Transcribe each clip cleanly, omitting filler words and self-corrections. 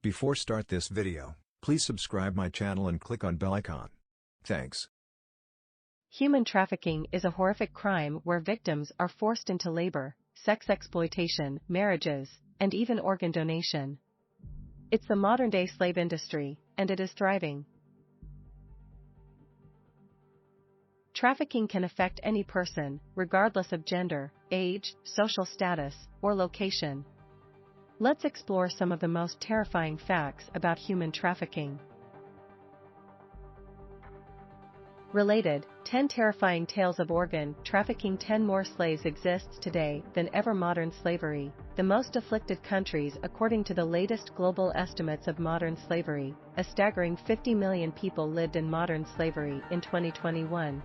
Before start this video, please subscribe my channel and click on bell icon. Thanks. Human trafficking is a horrific crime where victims are forced into labor, sex exploitation, marriages, and even organ donation. It's the modern-day slave industry, and it is thriving. Trafficking can affect any person, regardless of gender, age, social status, or location. Let's explore some of the most terrifying facts about human trafficking. Related, 10 terrifying tales of organ trafficking. 10 more slaves exists today than ever. Modern slavery. The most afflicted countries. According to the latest global estimates of modern slavery, a staggering 50 million people lived in modern slavery in 2021.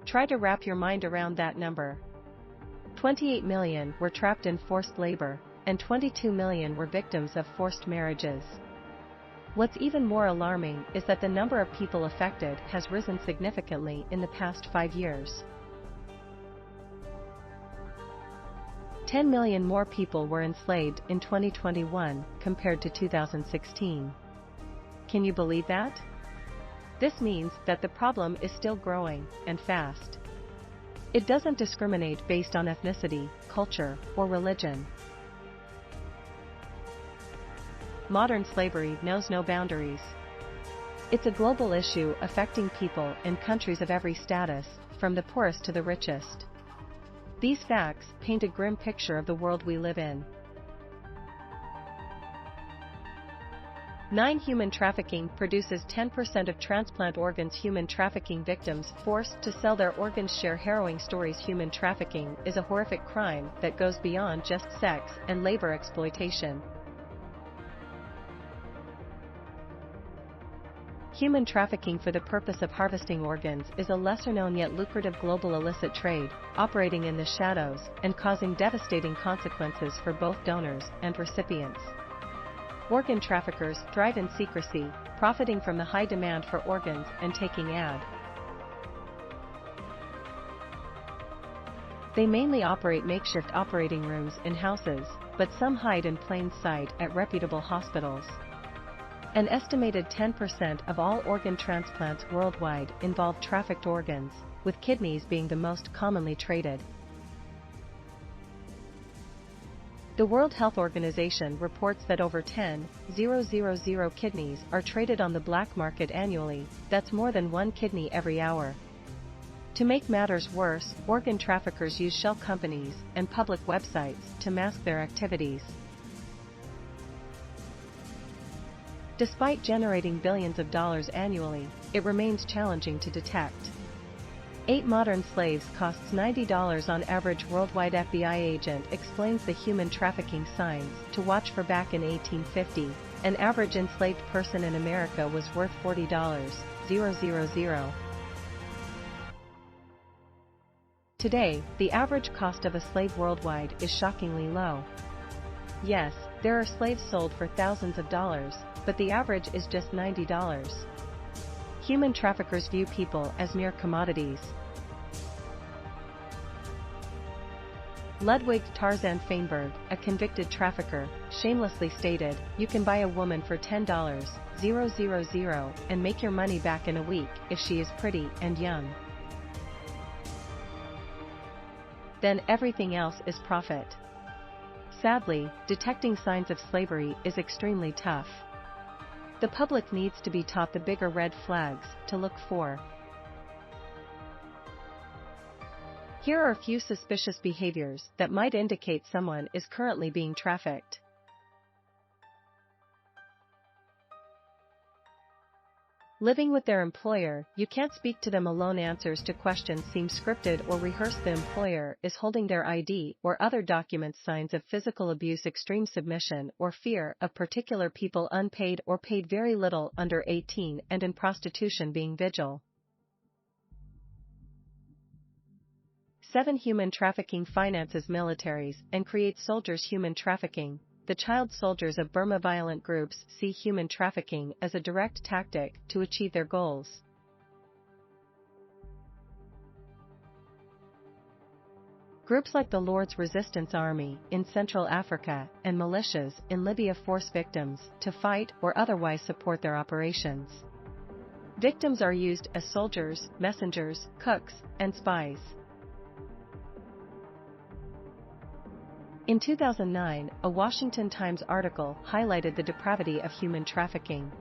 Try to wrap your mind around that number. 28 million were trapped in forced labor, and 22 million were victims of forced marriages. What's even more alarming is that the number of people affected has risen significantly in the past 5 years. 10 million more people were enslaved in 2021 compared to 2016. Can you believe that? This means that the problem is still growing, and fast. It doesn't discriminate based on ethnicity, culture, or religion. Modern slavery knows no boundaries. It's a global issue affecting people in countries of every status, from the poorest to the richest. These facts paint a grim picture of the world we live in. 9. Human trafficking produces 10% of transplant organs. Human trafficking victims forced to sell their organs share harrowing stories. Human trafficking is a horrific crime that goes beyond just sex and labor exploitation. Human trafficking for the purpose of harvesting organs is a lesser-known yet lucrative global illicit trade, operating in the shadows and causing devastating consequences for both donors and recipients. Organ traffickers thrive in secrecy, profiting from the high demand for organs and taking ad. They mainly operate makeshift operating rooms in houses, but some hide in plain sight at reputable hospitals. An estimated 10% of all organ transplants worldwide involve trafficked organs, with kidneys being the most commonly traded. The World Health Organization reports that over 10,000 kidneys are traded on the black market annually. That's more than one kidney every hour. To make matters worse, organ traffickers use shell companies and public websites to mask their activities. Despite generating billions of dollars annually, it remains challenging to detect. 8 modern slaves costs $90 on average worldwide. FBI agent explains the human trafficking signs to watch for. Back in 1850, an average enslaved person in America was worth $40,000. Today, the average cost of a slave worldwide is shockingly low. Yes, there are slaves sold for thousands of dollars, but the average is just $90. Human traffickers view people as mere commodities. Ludwig Tarzan Feinberg, a convicted trafficker, shamelessly stated, "You can buy a woman for $10,000 and make your money back in a week if she is pretty and young. Then everything else is profit." Sadly, detecting signs of slavery is extremely tough. The public needs to be taught the bigger red flags to look for. Here are a few suspicious behaviors that might indicate someone is currently being trafficked. Living with their employer, you can't speak to them alone. Answers to questions seem scripted or rehearsed. The employer is holding their ID or other documents. Signs of physical abuse, extreme submission or fear of particular people. Unpaid or paid very little. Under 18 and in prostitution. Being vigil. 7. Human trafficking finances militaries and creates soldiers. Human trafficking. The child soldiers of Burma. Violent groups see human trafficking as a direct tactic to achieve their goals. Groups like the Lord's Resistance Army in Central Africa and militias in Libya force victims to fight or otherwise support their operations. Victims are used as soldiers, messengers, cooks, and spies. In 2009, a Washington Times article highlighted the depravity of human trafficking.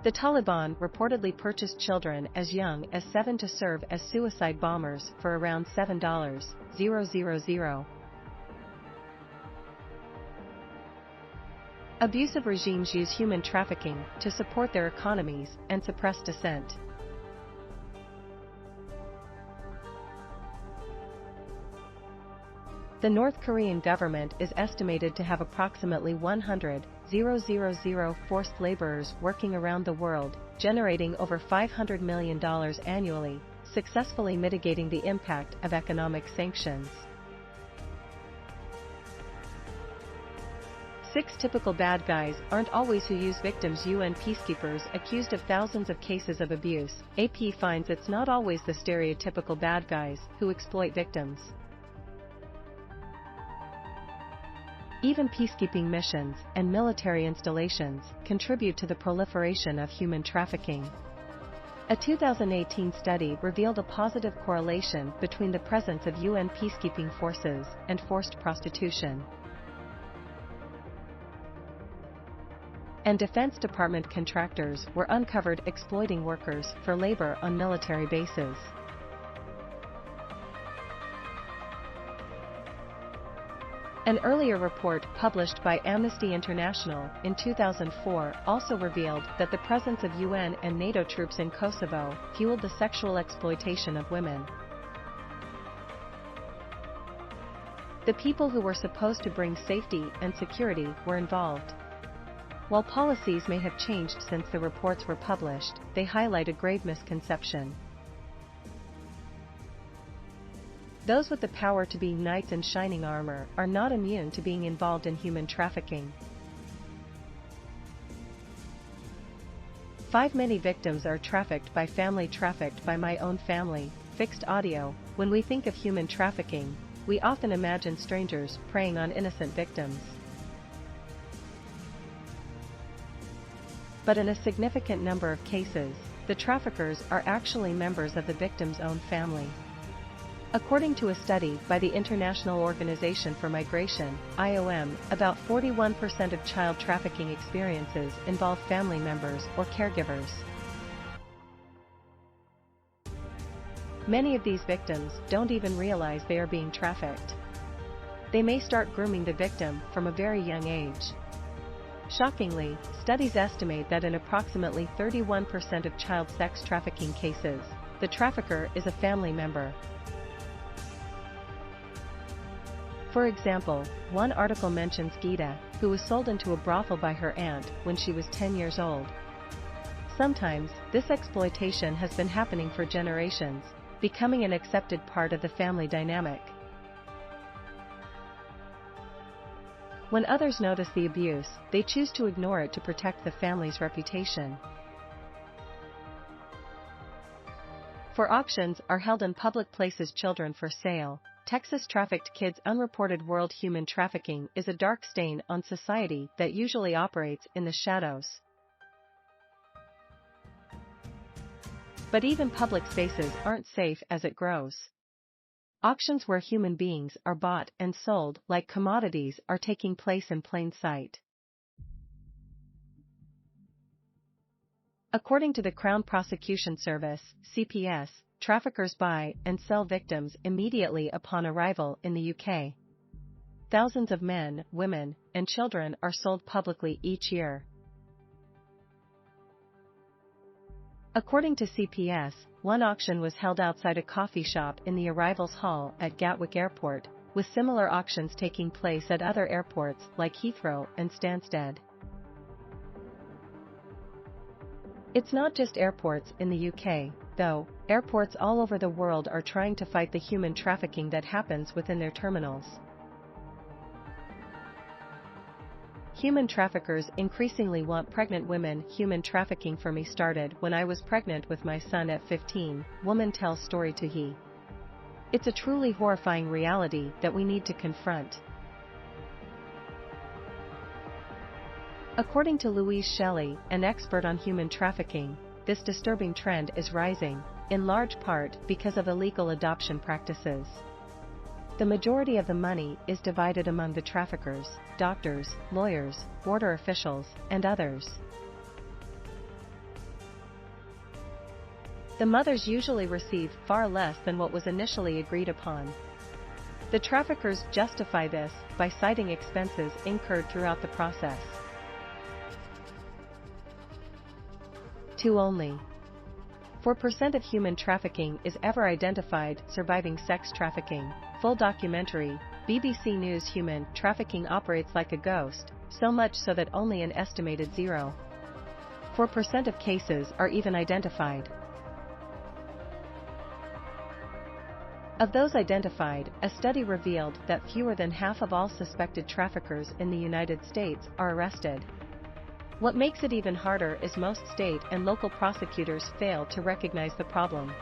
The Taliban reportedly purchased children as young as 7 to serve as suicide bombers for around $7,000. Abusive regimes use human trafficking to support their economies and suppress dissent. The North Korean government is estimated to have approximately 100,000 forced laborers working around the world, generating over $500 million annually, successfully mitigating the impact of economic sanctions. 6 typical bad guys aren't always who use victims. UN peacekeepers accused of thousands of cases of abuse. AP finds it's not always the stereotypical bad guys who exploit victims. Even peacekeeping missions and military installations contribute to the proliferation of human trafficking. A 2018 study revealed a positive correlation between the presence of UN peacekeeping forces and forced prostitution. And Defense Department contractors were uncovered exploiting workers for labor on military bases. An earlier report published by Amnesty International in 2004 also revealed that the presence of UN and NATO troops in Kosovo fueled the sexual exploitation of women. The people who were supposed to bring safety and security were involved. While policies may have changed since the reports were published, they highlight a grave misconception. Those with the power to be knights in shining armor are not immune to being involved in human trafficking. 5 Many victims are trafficked by family. Trafficked by my own family. Fixed audio. When we think of human trafficking, we often imagine strangers preying on innocent victims. But in a significant number of cases, the traffickers are actually members of the victim's own family. According to a study by the International Organization for Migration, IOM, about 41% of child trafficking experiences involve family members or caregivers. Many of these victims don't even realize they are being trafficked. They may start grooming the victim from a very young age. Shockingly, studies estimate that in approximately 31% of child sex trafficking cases, the trafficker is a family member. For example, one article mentions Geeta, who was sold into a brothel by her aunt when she was 10 years old. Sometimes, this exploitation has been happening for generations, becoming an accepted part of the family dynamic. When others notice the abuse, they choose to ignore it to protect the family's reputation. For auctions are held in public places. Children for sale. Texas trafficked kids. Unreported world. Human trafficking is a dark stain on society that usually operates in the shadows. But even public spaces aren't safe as it grows. Auctions where human beings are bought and sold like commodities are taking place in plain sight. According to the Crown Prosecution Service, CPS, traffickers buy and sell victims immediately upon arrival in the UK. Thousands of men, women, and children are sold publicly each year. According to CPS, one auction was held outside a coffee shop in the arrivals hall at Gatwick Airport, with similar auctions taking place at other airports like Heathrow and Stansted. It's not just airports in the UK, though. Airports all over the world are trying to fight the human trafficking that happens within their terminals. Human traffickers increasingly want pregnant women. Human trafficking for me started when I was pregnant with my son at 15, woman tells story to He. It's a truly horrifying reality that we need to confront. According to Louise Shelley, an expert on human trafficking, this disturbing trend is rising, in large part because of illegal adoption practices. The majority of the money is divided among the traffickers, doctors, lawyers, border officials, and others. The mothers usually receive far less than what was initially agreed upon. The traffickers justify this by citing expenses incurred throughout the process. Only 4% of human trafficking is ever identified surviving sex trafficking. Full documentary, BBC News. Human trafficking operates like a ghost, so much so that only an estimated 0.4% of cases are even identified. Of those identified, a study revealed that fewer than half of all suspected traffickers in the United States are arrested. What makes it even harder is most state and local prosecutors fail to recognize the problem.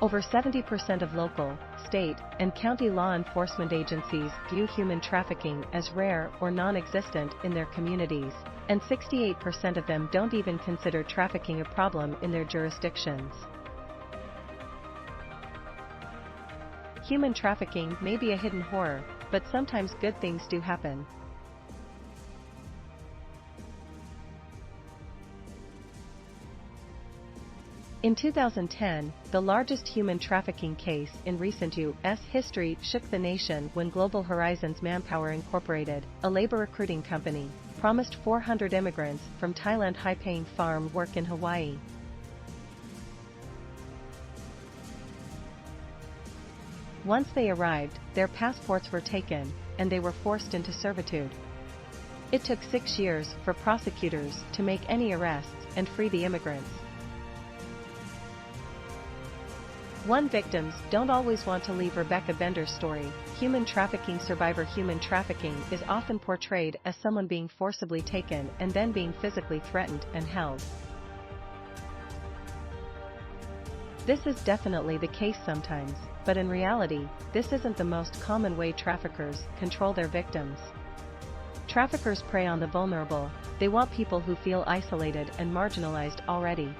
Over 70% of local, state, and county law enforcement agencies view human trafficking as rare or non-existent in their communities, and 68% of them don't even consider trafficking a problem in their jurisdictions. Human trafficking may be a hidden horror, but sometimes good things do happen. In 2010, the largest human trafficking case in recent U.S. history shook the nation when Global Horizons Manpower Incorporated, a labor recruiting company, promised 400 immigrants from Thailand high-paying farm work in Hawaii. Once they arrived, their passports were taken, and they were forced into servitude. It took 6 years for prosecutors to make any arrests and free the immigrants. Victims don't always want to leave. Rebecca Bender's story, human trafficking survivor. Human trafficking is often portrayed as someone being forcibly taken and then being physically threatened and held. This is definitely the case sometimes, but in reality, this isn't the most common way traffickers control their victims. Traffickers prey on the vulnerable. They want people who feel isolated and marginalized already.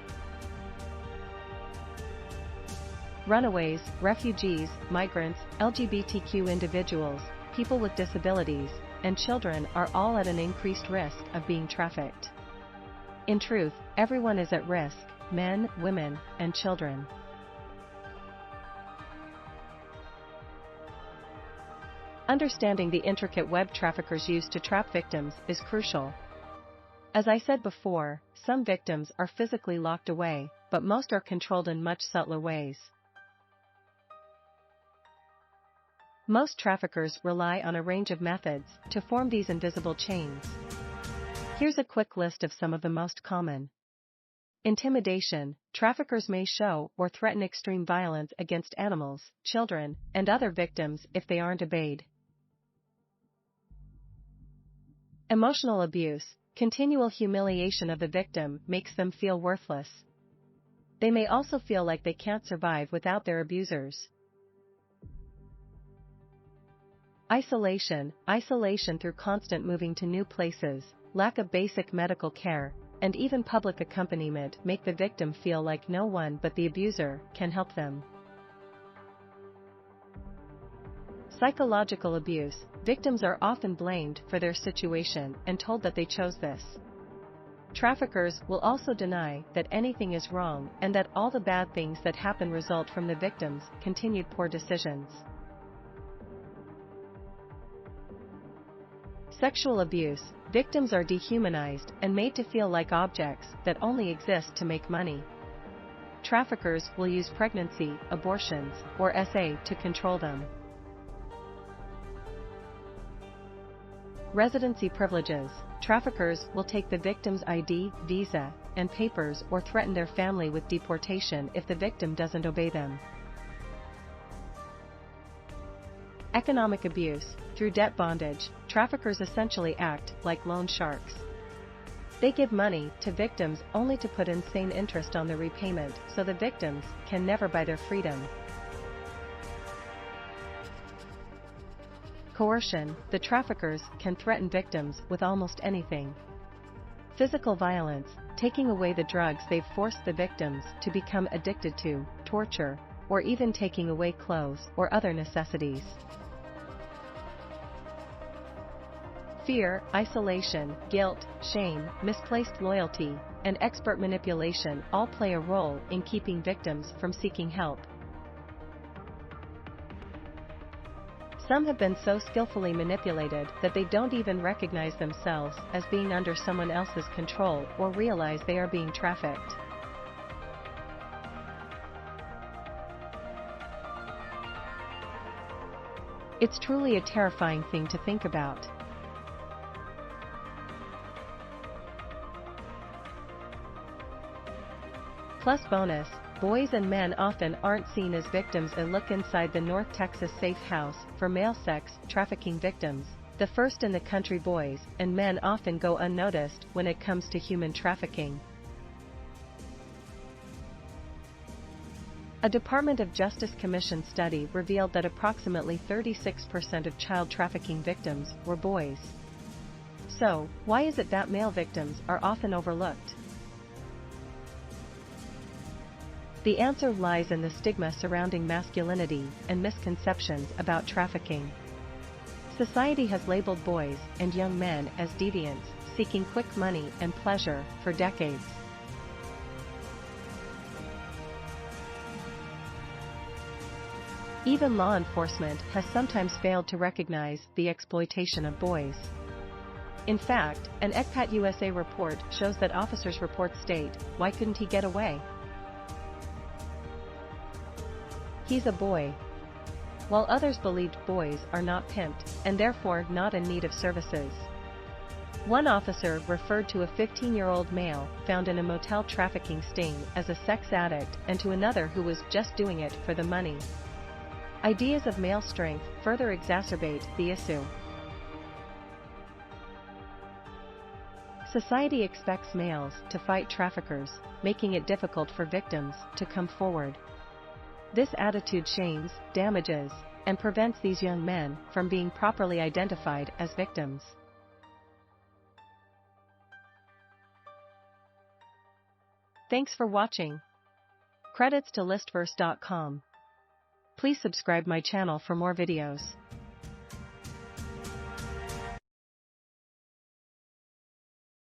Runaways, refugees, migrants, LGBTQ individuals, people with disabilities, and children are all at an increased risk of being trafficked. In truth, everyone is at risk: men, women, and children. Understanding the intricate web traffickers use to trap victims is crucial. As I said before, some victims are physically locked away, but most are controlled in much subtler ways. Most traffickers rely on a range of methods to form these invisible chains. Here's a quick list of some of the most common. Intimidation. Traffickers may show or threaten extreme violence against animals, children, and other victims if they aren't obeyed. Emotional abuse. Continual humiliation of the victim makes them feel worthless. They may also feel like they can't survive without their abusers. Isolation. Isolation through constant moving to new places, lack of basic medical care, and even public accompaniment make the victim feel like no one but the abuser can help them. Psychological abuse. Victims are often blamed for their situation and told that they chose this. Traffickers will also deny that anything is wrong and that all the bad things that happen result from the victim's continued poor decisions. Sexual abuse. Victims are dehumanized and made to feel like objects that only exist to make money. Traffickers will use pregnancy, abortions, or SA to control them. Residency privileges. Traffickers will take the victim's ID, visa, and papers or threaten their family with deportation if the victim doesn't obey them. Economic abuse. Through debt bondage, traffickers essentially act like loan sharks. They give money to victims only to put insane interest on the repayment so the victims can never buy their freedom. Coercion. The traffickers can threaten victims with almost anything. Physical violence, taking away the drugs they've forced the victims to become addicted to, torture, or even taking away clothes or other necessities. Fear, isolation, guilt, shame, misplaced loyalty, and expert manipulation all play a role in keeping victims from seeking help. Some have been so skillfully manipulated that they don't even recognize themselves as being under someone else's control or realize they are being trafficked. It's truly a terrifying thing to think about. Plus bonus, boys and men often aren't seen as victims. A look inside the North Texas safe house for male sex trafficking victims. The first in the country. Boys and men often go unnoticed when it comes to human trafficking. A Department of Justice Commission study revealed that approximately 36% of child trafficking victims were boys. So, why is it that male victims are often overlooked? The answer lies in the stigma surrounding masculinity and misconceptions about trafficking. Society has labeled boys and young men as deviants, seeking quick money and pleasure for decades. Even law enforcement has sometimes failed to recognize the exploitation of boys. In fact, an ECPAT USA report shows that officers' reports state, "Why couldn't he get away? He's a boy." While others believed boys are not pimped, and therefore not in need of services. One officer referred to a 15-year-old male found in a motel trafficking sting as a sex addict and to another who was just doing it for the money. Ideas of male strength further exacerbate the issue. Society expects males to fight traffickers, making it difficult for victims to come forward. This attitude shames, damages, and prevents these young men from being properly identified as victims. Thanks for watching. Credits to listverse.com. Please subscribe my channel for more videos.